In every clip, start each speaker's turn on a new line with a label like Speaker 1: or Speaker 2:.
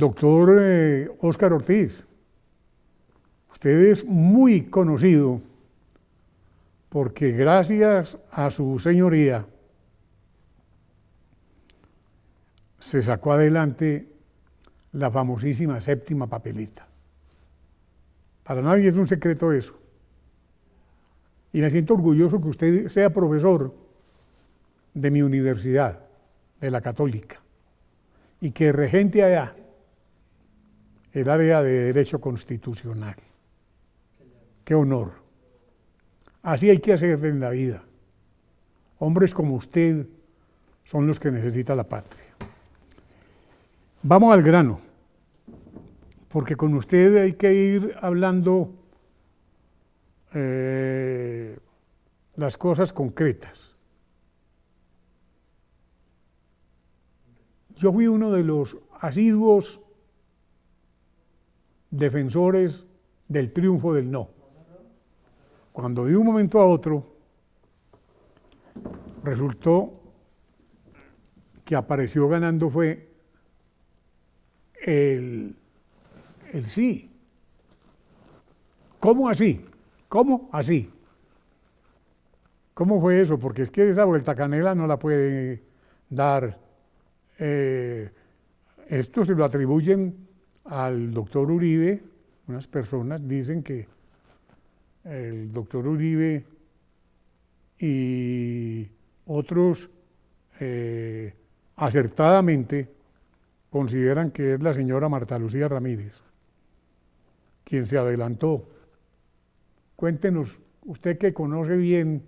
Speaker 1: Doctor Óscar Ortiz, usted es muy conocido porque gracias a su señoría se sacó adelante la famosísima séptima papeleta. Para nadie es un secreto eso. Y me siento orgulloso que usted sea profesor de mi universidad, de la Católica, y que regente allá el área de Derecho Constitucional. ¡Qué honor! Así hay que hacer en la vida. Hombres como usted son los que necesita la patria. Vamos al grano, porque con usted hay que ir hablando las cosas concretas. Yo fui uno de los asiduos defensores del triunfo del no. Cuando de un momento a otro resultó que apareció ganando fue el sí. ¿Cómo así? ¿Cómo así? ¿Cómo fue eso? Porque es que esa vuelta canela no la puede dar. Esto se lo atribuyen al doctor Uribe. Unas personas dicen que el doctor Uribe y otros acertadamente consideran que es la señora Marta Lucía Ramírez quien se adelantó. Cuéntenos, usted que conoce bien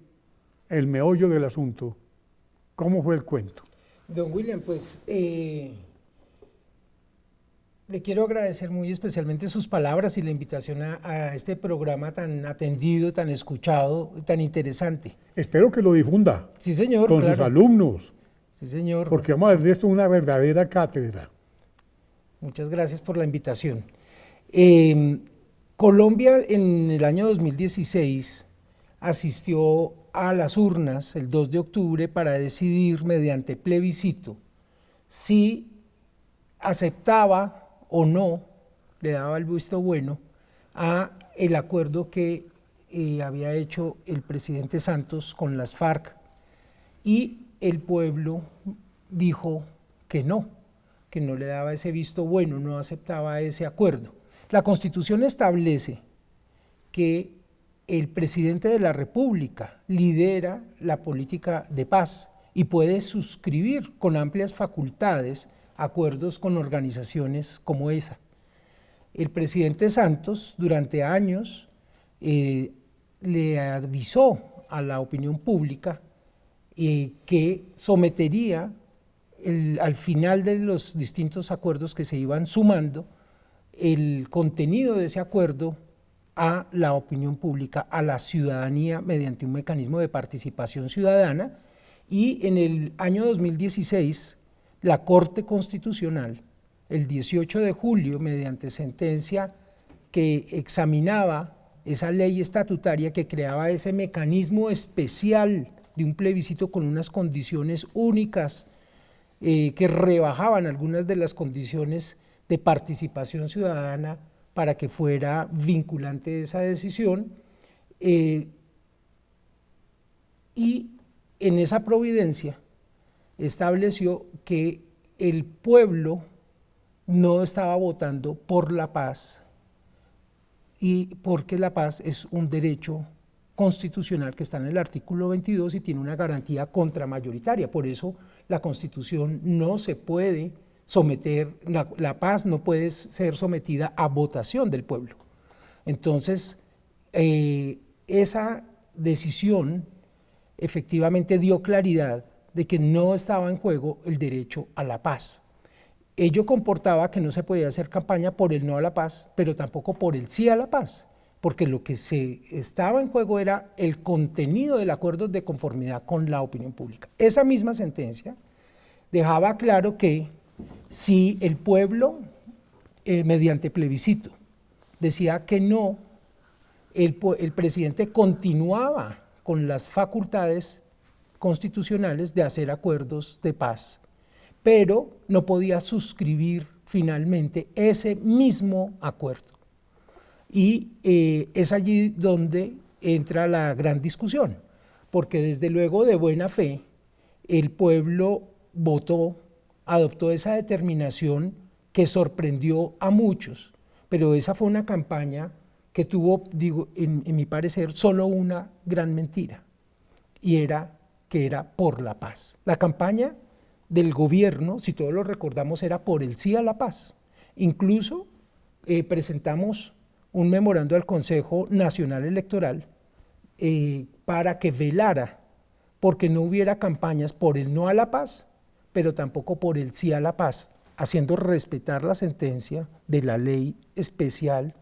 Speaker 1: el meollo del asunto, ¿cómo fue el cuento?
Speaker 2: Don William, pues le quiero agradecer muy especialmente sus palabras y la invitación a este programa tan atendido, tan escuchado, tan interesante.
Speaker 1: Espero que lo difunda.
Speaker 2: Sí, señor.
Speaker 1: Con sus alumnos.
Speaker 2: Sí, señor.
Speaker 1: Porque vamos a hacer de esto una verdadera cátedra.
Speaker 2: Muchas gracias por la invitación. Colombia en el año 2016 asistió a las urnas el 2 de octubre para decidir mediante plebiscito si aceptaba o no, le daba el visto bueno a el acuerdo que había hecho el presidente Santos con las FARC, y el pueblo dijo que no le daba ese visto bueno, no aceptaba ese acuerdo. La Constitución establece que el presidente de la República lidera la política de paz y puede suscribir con amplias facultades acuerdos con organizaciones como esa. El presidente Santos durante años le avisó a la opinión pública que sometería al final de los distintos acuerdos que se iban sumando el contenido de ese acuerdo a la opinión pública, a la ciudadanía, mediante un mecanismo de participación ciudadana. Y en el año 2016, la Corte Constitucional, el 18 de julio, mediante sentencia que examinaba esa ley estatutaria que creaba ese mecanismo especial de un plebiscito con unas condiciones únicas que rebajaban algunas de las condiciones de participación ciudadana para que fuera vinculante esa decisión, y en esa providencia estableció que el pueblo no estaba votando por la paz, y porque la paz es un derecho constitucional que está en el artículo 22 y tiene una garantía contramayoritaria. Por eso la Constitución no se puede someter, la paz no puede ser sometida a votación del pueblo. Entonces, esa decisión efectivamente dio claridad de que no estaba en juego el derecho a la paz. Ello comportaba que no se podía hacer campaña por el no a la paz, pero tampoco por el sí a la paz, porque lo que se estaba en juego era el contenido del acuerdo de conformidad con la opinión pública. Esa misma sentencia dejaba claro que si el pueblo, mediante plebiscito, decía que no, el presidente continuaba con las facultades constitucionales de hacer acuerdos de paz, pero no podía suscribir finalmente ese mismo acuerdo. Y es allí donde entra la gran discusión, porque desde luego de buena fe el pueblo votó, adoptó esa determinación que sorprendió a muchos, pero esa fue una campaña que tuvo, digo, en mi parecer, solo una gran mentira, y era que era por la paz. La campaña del gobierno, si todos lo recordamos, era por el sí a la paz. Incluso presentamos un memorando al Consejo Nacional Electoral para que velara porque no hubiera campañas por el no a la paz, pero tampoco por el sí a la paz, haciendo respetar la sentencia de la ley especial,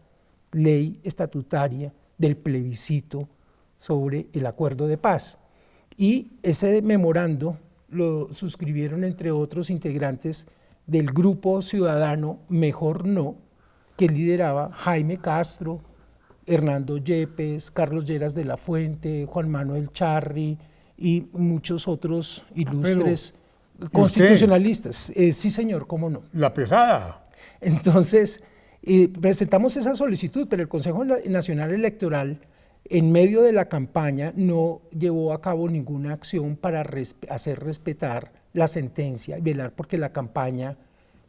Speaker 2: ley estatutaria del plebiscito sobre el acuerdo de paz. Y ese memorando lo suscribieron, entre otros, integrantes del grupo ciudadano Mejor No, que lideraba Jaime Castro, Hernando Yepes, Carlos Lleras de la Fuente, Juan Manuel Charri y muchos otros ilustres constitucionalistas. Sí, señor, cómo no.
Speaker 1: La pesada.
Speaker 2: Entonces, presentamos esa solicitud, pero el Consejo Nacional Electoral, en medio de la campaña, no llevó a cabo ninguna acción para hacer respetar la sentencia y velar porque la campaña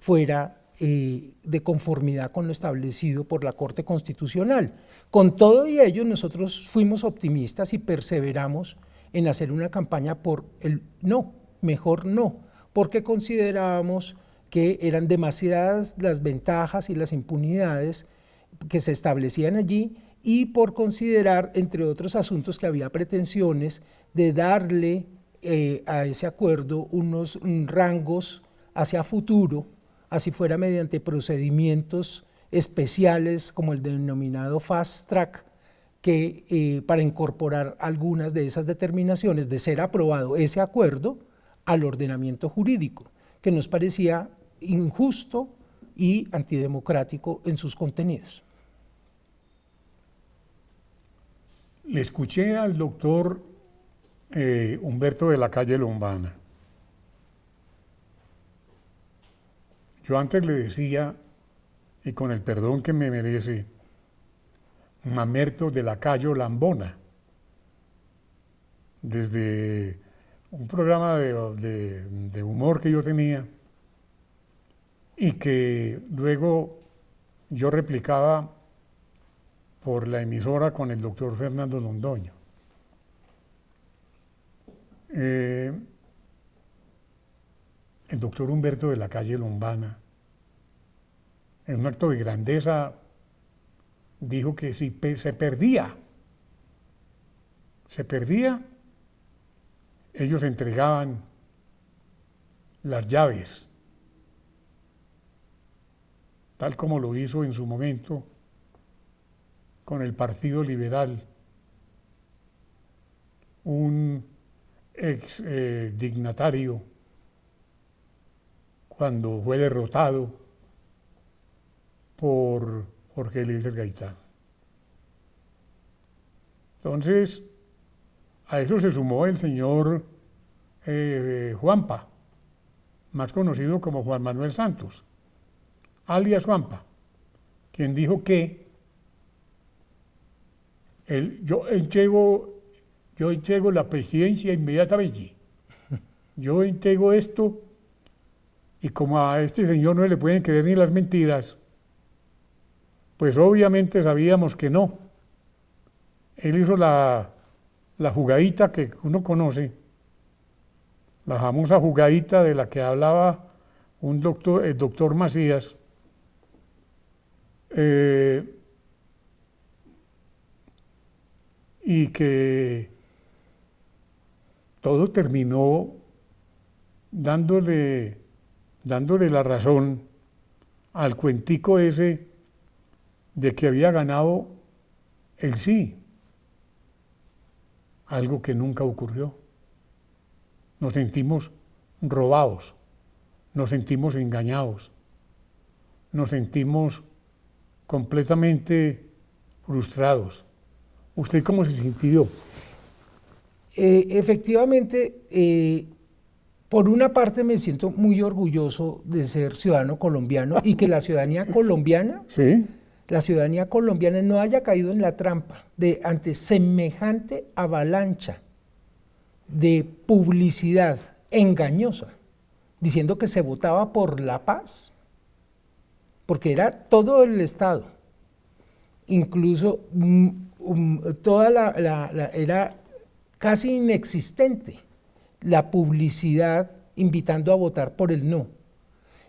Speaker 2: fuera de conformidad con lo establecido por la Corte Constitucional. Con todo y ello, nosotros fuimos optimistas y perseveramos en hacer una campaña por el no, mejor no, porque considerábamos que eran demasiadas las ventajas y las impunidades que se establecían allí, y por considerar, entre otros asuntos, que había pretensiones de darle a ese acuerdo unos rangos hacia futuro, así fuera mediante procedimientos especiales como el denominado fast track, que para incorporar algunas de esas determinaciones de ser aprobado ese acuerdo al ordenamiento jurídico, que nos parecía injusto y antidemocrático en sus contenidos.
Speaker 1: Le escuché al doctor Humberto de la Calle Lombana. Yo antes le decía, y con el perdón que me merece, Mamerto de la Calle Lambona, desde un programa de humor que yo tenía y que luego yo replicaba por la emisora con el doctor Fernando Londoño. El doctor Humberto de la Calle Lombana, en un acto de grandeza, dijo que si se perdía, ellos entregaban las llaves, tal como lo hizo en su momento con el Partido Liberal, un ex dignatario, cuando fue derrotado por Jorge Eliezer Gaitán. Entonces, a eso se sumó el señor Juanpa, más conocido como Juan Manuel Santos, alias Juanpa, quien dijo que yo entrego la presidencia inmediatamente. Yo entrego esto, y como a este señor no le pueden creer ni las mentiras, pues obviamente sabíamos que no. Él hizo la jugadita que uno conoce, la famosa jugadita de la que hablaba el doctor Macías, y que todo terminó dándole la razón al cuentico ese de que había ganado el sí, algo que nunca ocurrió. Nos sentimos robados, nos sentimos engañados, nos sentimos completamente frustrados. ¿Usted cómo se sintió?
Speaker 2: Efectivamente, Por una parte me siento muy orgulloso de ser ciudadano colombiano y que la ciudadanía colombiana,
Speaker 1: Sí,
Speaker 2: la ciudadanía colombiana no haya caído en la trampa de ante semejante avalancha de publicidad engañosa, diciendo que se votaba por la paz, porque era todo el Estado, incluso toda era casi inexistente la publicidad invitando a votar por el no.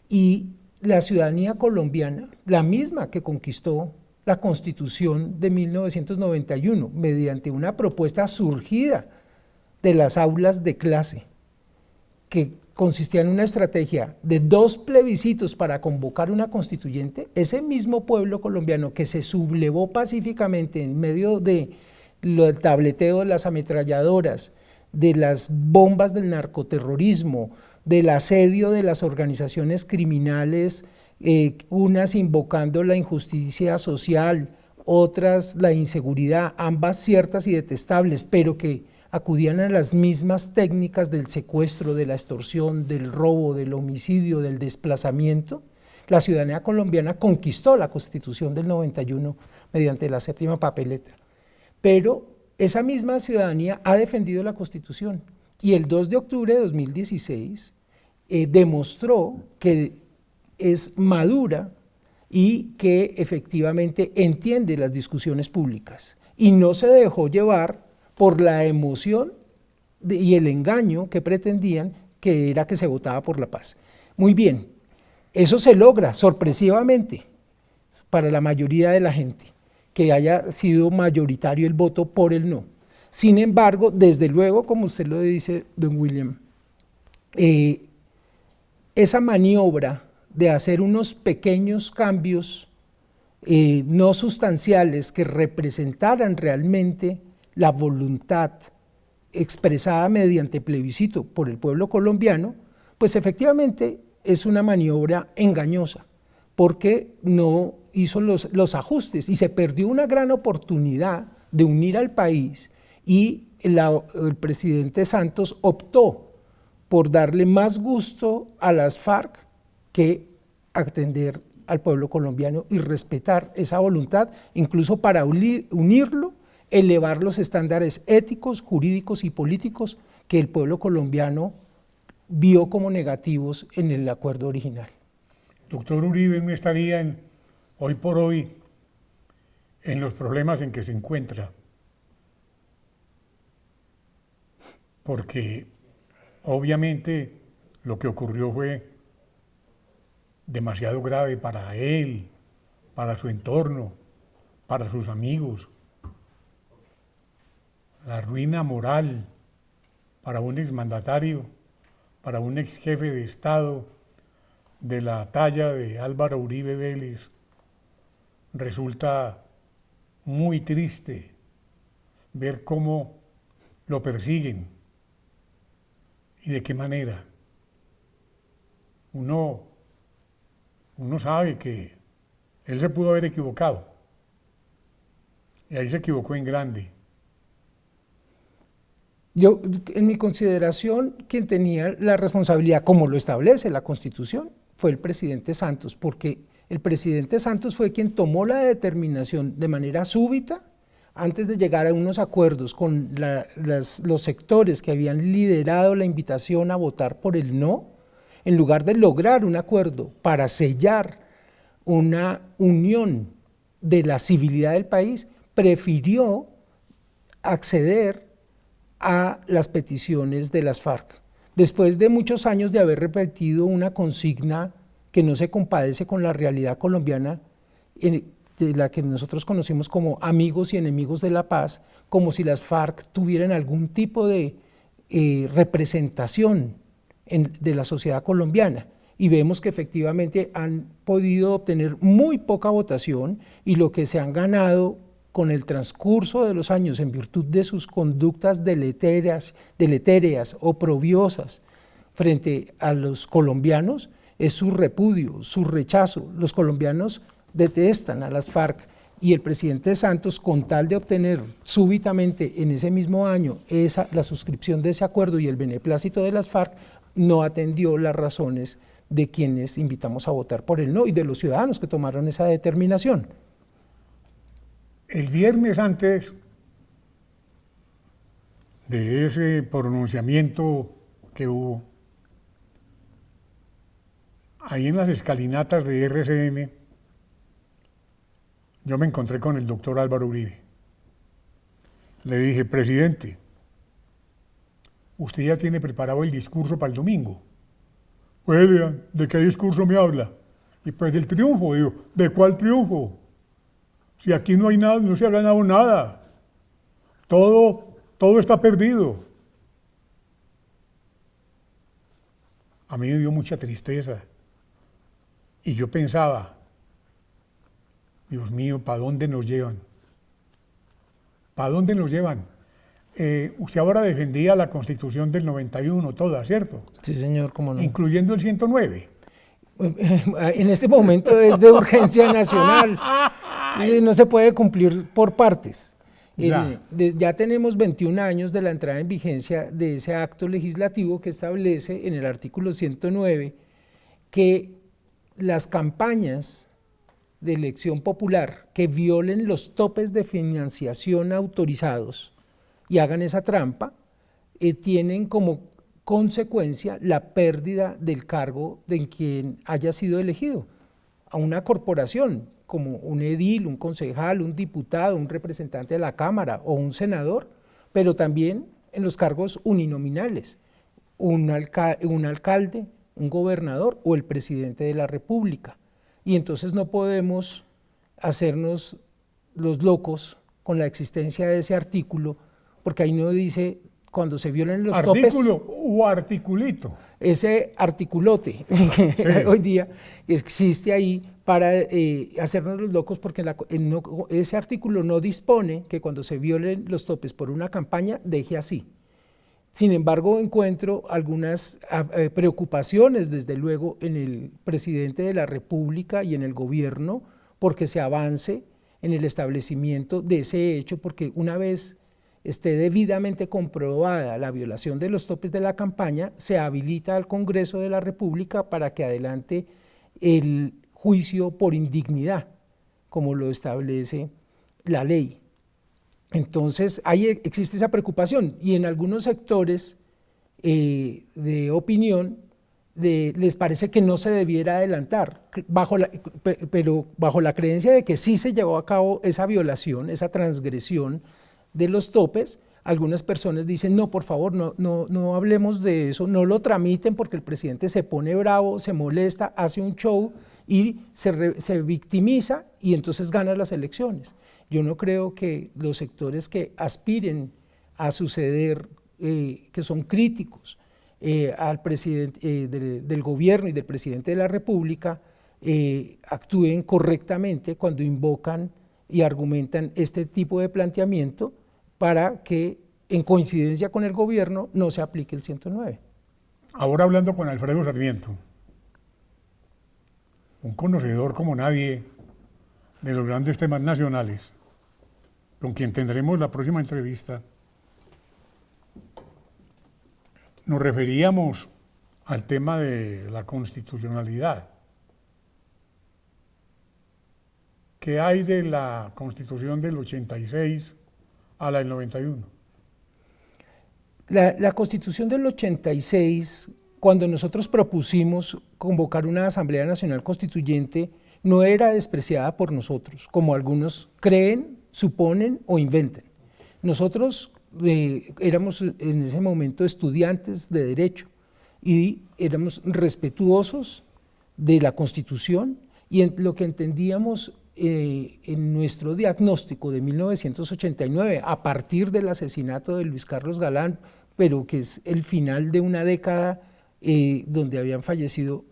Speaker 2: Y la ciudadanía colombiana, la misma que conquistó la Constitución de 1991, mediante una propuesta surgida de las aulas de clase, que consistía en una estrategia de 2 plebiscitos para convocar una constituyente, ese mismo pueblo colombiano que se sublevó pacíficamente en medio del tableteo de las ametralladoras, de las bombas del narcoterrorismo, del asedio de las organizaciones criminales, unas invocando la injusticia social, otras la inseguridad, ambas ciertas y detestables, pero que acudían a las mismas técnicas del secuestro, de la extorsión, del robo, del homicidio, del desplazamiento. La ciudadanía colombiana conquistó la Constitución del 91 mediante la 7ª papeleta, pero esa misma ciudadanía ha defendido la Constitución y el 2 de octubre de 2016 demostró que es madura y que efectivamente entiende las discusiones públicas y no se dejó llevar por la emoción y el engaño que pretendían, que era que se votaba por la paz. Muy bien, eso se logra sorpresivamente para la mayoría de la gente, que haya sido mayoritario el voto por el no. Sin embargo, desde luego, como usted lo dice, don William, esa maniobra de hacer unos pequeños cambios no sustanciales que representaran realmente la voluntad expresada mediante plebiscito por el pueblo colombiano, pues efectivamente es una maniobra engañosa, porque no hizo los ajustes y se perdió una gran oportunidad de unir al país y el presidente Santos optó por darle más gusto a las FARC que atender al pueblo colombiano y respetar esa voluntad, incluso para unirlo, elevar los estándares éticos, jurídicos y políticos que el pueblo colombiano vio como negativos en el acuerdo original.
Speaker 1: doctor Uribe no estaría hoy por hoy en los problemas en que se encuentra, porque obviamente lo que ocurrió fue demasiado grave para él, para su entorno, para sus amigos. La ruina moral para un exmandatario, para un ex jefe de Estado de la talla de Álvaro Uribe Vélez, resulta muy triste ver cómo lo persiguen y de qué manera. Uno sabe que él se pudo haber equivocado y ahí se equivocó en grande.
Speaker 2: Yo, en mi consideración, quien tenía la responsabilidad, como lo establece la Constitución, fue el presidente Santos, porque el presidente Santos fue quien tomó la determinación de manera súbita, antes de llegar a unos acuerdos con los sectores que habían liderado la invitación a votar por el no, en lugar de lograr un acuerdo para sellar una unión de la civilidad del país, prefirió acceder a las peticiones de las FARC. Después de muchos años de haber repetido una consigna que no se compadece con la realidad colombiana, de la que nosotros conocimos como amigos y enemigos de la paz, como si las FARC tuvieran algún tipo de representación de la sociedad colombiana. Y vemos que efectivamente han podido obtener muy poca votación y lo que se han ganado con el transcurso de los años en virtud de sus conductas deletéreas, oprobiosas frente a los colombianos es su repudio, su rechazo. Los colombianos detestan a las FARC y el presidente Santos, con tal de obtener súbitamente en ese mismo año la suscripción de ese acuerdo y el beneplácito de las FARC, no atendió las razones de quienes invitamos a votar por el no y de los ciudadanos que tomaron esa determinación.
Speaker 1: El viernes antes de ese pronunciamiento que hubo, ahí en las escalinatas de RCN, yo me encontré con el doctor Álvaro Uribe. Le dije, presidente, usted ya tiene preparado el discurso para el domingo. William, ¿de qué discurso me habla? Y pues del triunfo, digo, ¿de cuál triunfo? Si aquí no hay nada, no se ha ganado nada. Todo está perdido. A mí me dio mucha tristeza. Y yo pensaba, Dios mío, ¿para dónde nos llevan? ¿Para dónde nos llevan? Usted ahora defendía la Constitución del 91, toda, ¿cierto?
Speaker 2: Sí, señor, cómo no.
Speaker 1: Incluyendo el 109.
Speaker 2: En este momento es de urgencia nacional. No se puede cumplir por partes. Ya tenemos 21 años de la entrada en vigencia de ese acto legislativo que establece en el artículo 109 que las campañas de elección popular que violen los topes de financiación autorizados y hagan esa trampa, tienen como consecuencia la pérdida del cargo de quien haya sido elegido a una corporación, como un edil, un concejal, un diputado, un representante de la Cámara o un senador, pero también en los cargos uninominales, un alcalde, un gobernador o el presidente de la República. Y entonces no podemos hacernos los locos con la existencia de ese artículo, porque ahí no dice cuando se violen los topes.
Speaker 1: ¿Artículo o articulito?
Speaker 2: Ese articulote sí. Hoy día existe ahí para hacernos los locos, porque ese artículo no dispone que cuando se violen los topes por una campaña deje así. Sin embargo, encuentro algunas preocupaciones, desde luego, en el presidente de la República y en el gobierno, porque se avance en el establecimiento de ese hecho, porque una vez esté debidamente comprobada la violación de los topes de la campaña, se habilita al Congreso de la República para que adelante el juicio por indignidad, como lo establece la ley. Entonces, ahí existe esa preocupación, y en algunos sectores de opinión les parece que no se debiera adelantar, pero bajo la creencia de que sí se llevó a cabo esa violación, esa transgresión de los topes. Algunas personas dicen, no, por favor, no hablemos de eso, no lo tramiten, porque el presidente se pone bravo, se molesta, hace un show y se victimiza y entonces gana las elecciones. Yo no creo que los sectores que aspiren a suceder, que son críticos al presidente del gobierno y del presidente de la República, actúen correctamente cuando invocan y argumentan este tipo de planteamiento para que, en coincidencia con el gobierno, no se aplique el 109.
Speaker 1: Ahora hablando con Alfredo Sarmiento, un conocedor como nadie de los grandes temas nacionales, con quien tendremos la próxima entrevista, nos referíamos al tema de la constitucionalidad. ¿Qué hay de la Constitución del 86 a la del 91?
Speaker 2: La Constitución del 86, cuando nosotros propusimos convocar una Asamblea Nacional Constituyente, no era despreciada por nosotros, como algunos creen, suponen o inventan. Nosotros éramos en ese momento estudiantes de Derecho y éramos respetuosos de la Constitución, y en lo que entendíamos en nuestro diagnóstico de 1989, a partir del asesinato de Luis Carlos Galán, pero que es el final de una década donde habían fallecido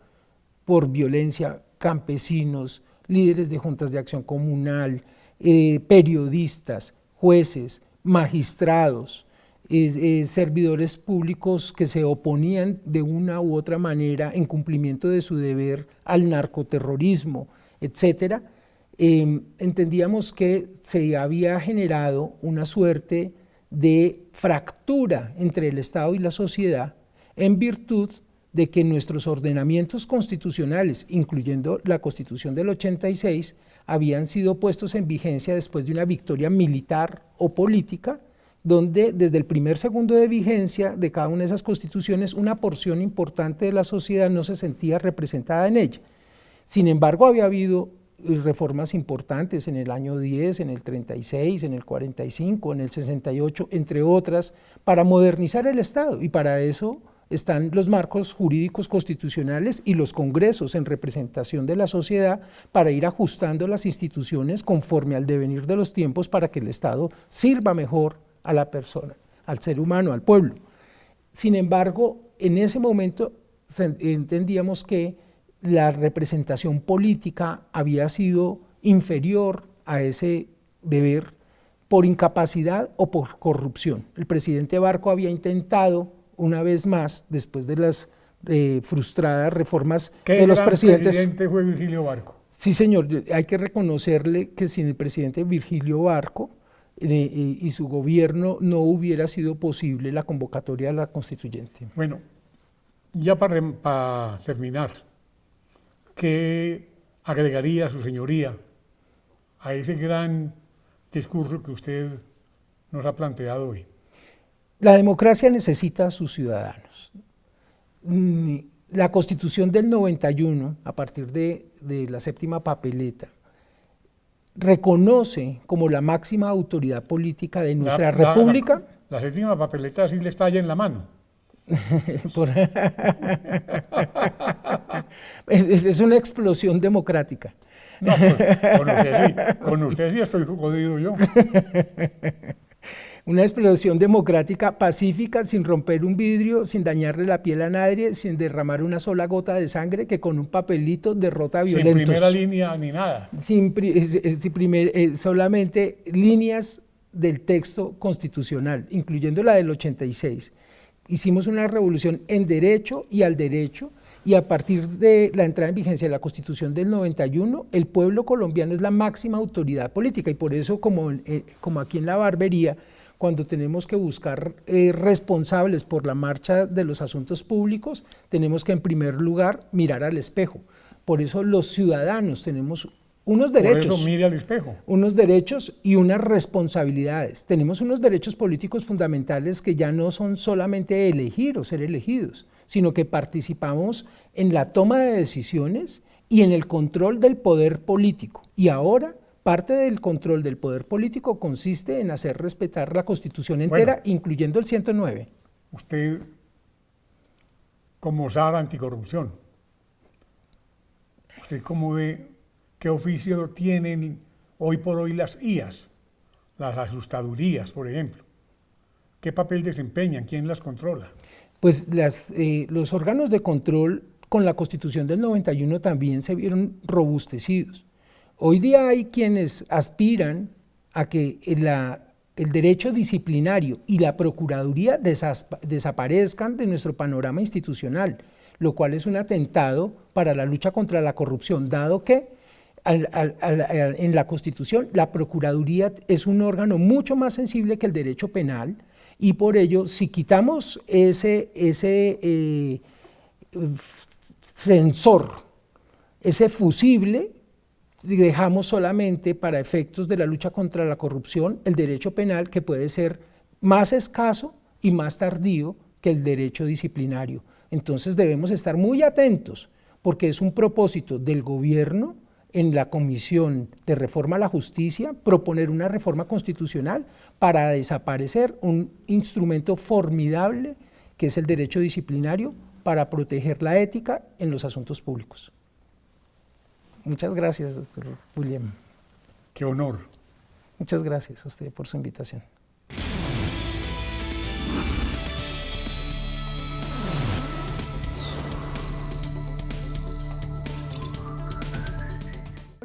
Speaker 2: por violencia campesinos, líderes de juntas de acción comunal, periodistas, jueces, magistrados, servidores públicos que se oponían de una u otra manera en cumplimiento de su deber al narcoterrorismo, etcétera. Entendíamos que se había generado una suerte de fractura entre el Estado y la sociedad en virtud de que nuestros ordenamientos constitucionales, incluyendo la Constitución del 86, habían sido puestos en vigencia después de una victoria militar o política, donde desde el primer segundo de vigencia de cada una de esas constituciones, una porción importante de la sociedad no se sentía representada en ella. Sin embargo, había habido reformas importantes en el año 10, en el 36, en el 45, en el 68, entre otras, para modernizar el Estado, y para eso están los marcos jurídicos constitucionales y los congresos en representación de la sociedad para ir ajustando las instituciones conforme al devenir de los tiempos para que el Estado sirva mejor a la persona, al ser humano, al pueblo. Sin embargo, en ese momento entendíamos que la representación política había sido inferior a ese deber por incapacidad o por corrupción. El presidente Barco había intentado una vez más, después de las frustradas reformas de los presidentes.
Speaker 1: ¿Qué presidente fue Virgilio Barco?
Speaker 2: Sí, señor, hay que reconocerle que sin el presidente Virgilio Barco y su gobierno no hubiera sido posible la convocatoria de la constituyente.
Speaker 1: Bueno, ya para terminar, ¿qué agregaría su señoría a ese gran discurso que usted nos ha planteado hoy?
Speaker 2: La democracia necesita a sus ciudadanos. La Constitución del 91, a partir de la séptima papeleta, reconoce como la máxima autoridad política de nuestra república.
Speaker 1: La séptima papeleta sí le estalla en la mano.
Speaker 2: Es una explosión democrática.
Speaker 1: No, con usted sí estoy jodido yo.
Speaker 2: Una explosión democrática pacífica, sin romper un vidrio, sin dañarle la piel a nadie, sin derramar una sola gota de sangre, que con un papelito derrota a violentos.
Speaker 1: Sin primera línea ni nada.
Speaker 2: Solamente líneas del texto constitucional, incluyendo la del 86. Hicimos una revolución en derecho y al derecho, y a partir de la entrada en vigencia de la Constitución del 91, el pueblo colombiano es la máxima autoridad política, y por eso, como aquí en la barbería, cuando tenemos que buscar responsables por la marcha de los asuntos públicos, tenemos que en primer lugar mirar al espejo. Por eso los ciudadanos tenemos unos derechos.
Speaker 1: Por eso mire al espejo.
Speaker 2: Unos derechos y unas responsabilidades. Tenemos unos derechos políticos fundamentales que ya no son solamente elegir o ser elegidos, sino que participamos en la toma de decisiones y en el control del poder político. Y ahora, parte del control del poder político consiste en hacer respetar la Constitución entera, bueno, incluyendo el 109.
Speaker 1: Usted, como SAR anticorrupción, ¿usted cómo ve qué oficio tienen hoy por hoy las IAS, las asustadurías, por ejemplo? ¿Qué papel desempeñan? ¿Quién las controla?
Speaker 2: Pues los órganos de control con la Constitución del 91 también se vieron robustecidos. Hoy día hay quienes aspiran a que el derecho disciplinario y la Procuraduría desaparezcan de nuestro panorama institucional, lo cual es un atentado para la lucha contra la corrupción, dado que en la Constitución la Procuraduría es un órgano mucho más sensible que el derecho penal, y por ello, si quitamos ese sensor, ese fusible, dejamos solamente para efectos de la lucha contra la corrupción el derecho penal, que puede ser más escaso y más tardío que el derecho disciplinario. Entonces debemos estar muy atentos, porque es un propósito del gobierno en la Comisión de Reforma a la Justicia proponer una reforma constitucional para desaparecer un instrumento formidable que es el derecho disciplinario para proteger la ética en los asuntos públicos. Muchas gracias, doctor William.
Speaker 1: Qué honor.
Speaker 2: Muchas gracias a usted por su invitación.